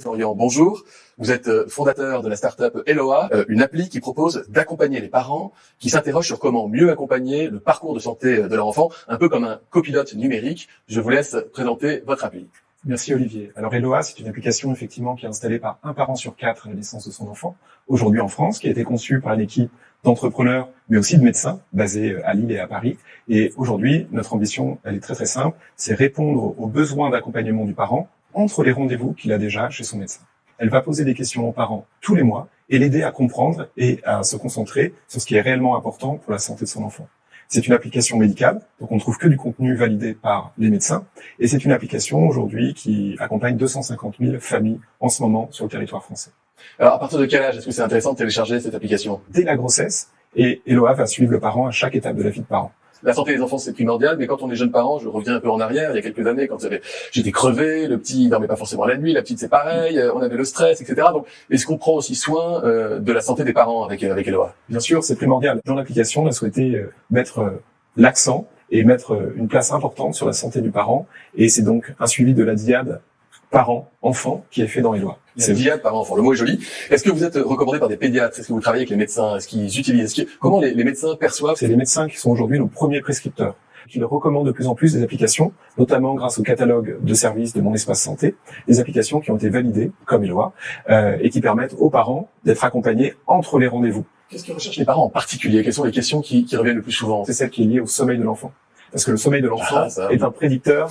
Florian, bonjour. Vous êtes fondateur de la start-up Eloa, une appli qui propose d'accompagner les parents qui s'interrogent sur comment mieux accompagner le parcours de santé de leur enfant, un peu comme un copilote numérique. Je vous laisse présenter votre appli. Merci Olivier. Alors Eloa, c'est une application effectivement qui est installée par un parent sur 4 à la naissance de son enfant, aujourd'hui en France, qui a été conçue par une équipe d'entrepreneurs, mais aussi de médecins, basés à Lille et à Paris. Et aujourd'hui, notre ambition, elle est très très simple, c'est répondre aux besoins d'accompagnement du parent entre les rendez-vous qu'il a déjà chez son médecin. Elle va poser des questions aux parents tous les mois et l'aider à comprendre et à se concentrer sur ce qui est réellement important pour la santé de son enfant. C'est une application médicale, donc on ne trouve que du contenu validé par les médecins. Et c'est une application aujourd'hui qui accompagne 250 000 familles en ce moment sur le territoire français. Alors, à partir de quel âge est-ce que c'est intéressant de télécharger cette application? Dès la grossesse, et Eloa va suivre le parent à chaque étape de la vie de parent. La santé des enfants, c'est primordial, mais quand on est jeune parent, je reviens un peu en arrière, il y a quelques années, quand j'étais crevé, le petit dormait pas forcément la nuit, la petite c'est pareil, on avait le stress, etc. Donc, est-ce qu'on prend aussi soin de la santé des parents avec Eloa? Bien sûr, c'est primordial. Dans l'application, on a souhaité mettre l'accent et mettre une place importante sur la santé du parent, et c'est donc un suivi de la dyade parent-enfant qui est fait dans Eloa. C'est dyade parent-enfant, le mot est joli. Est-ce que vous êtes recommandé par des pédiatres? Est-ce que vous travaillez avec les médecins? Est-ce qu'ils utilisent? Comment les médecins perçoivent? C'est les médecins qui sont aujourd'hui nos premiers prescripteurs, qui leur recommandent de plus en plus des applications, notamment grâce au catalogue de services de Mon Espace Santé, des applications qui ont été validées, comme Eloa, et qui permettent aux parents d'être accompagnés entre les rendez-vous. Qu'est-ce que recherchent les parents en particulier? Quelles sont les questions qui reviennent le plus souvent? C'est celle qui est liée au sommeil de l'enfant. Parce que le sommeil de l'enfant est un prédicteur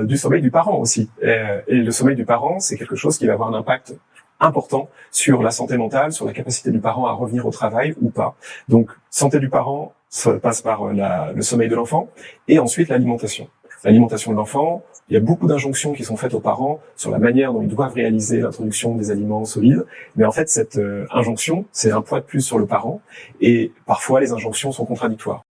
du sommeil du parent aussi. Et le sommeil du parent, c'est quelque chose qui va avoir un impact important sur la santé mentale, sur la capacité du parent à revenir au travail ou pas. Donc, santé du parent, ça passe par le sommeil de l'enfant et ensuite l'alimentation. L'alimentation de l'enfant, il y a beaucoup d'injonctions qui sont faites aux parents sur la manière dont ils doivent réaliser l'introduction des aliments solides. Mais en fait, cette injonction, c'est un poids de plus sur le parent et parfois les injonctions sont contradictoires.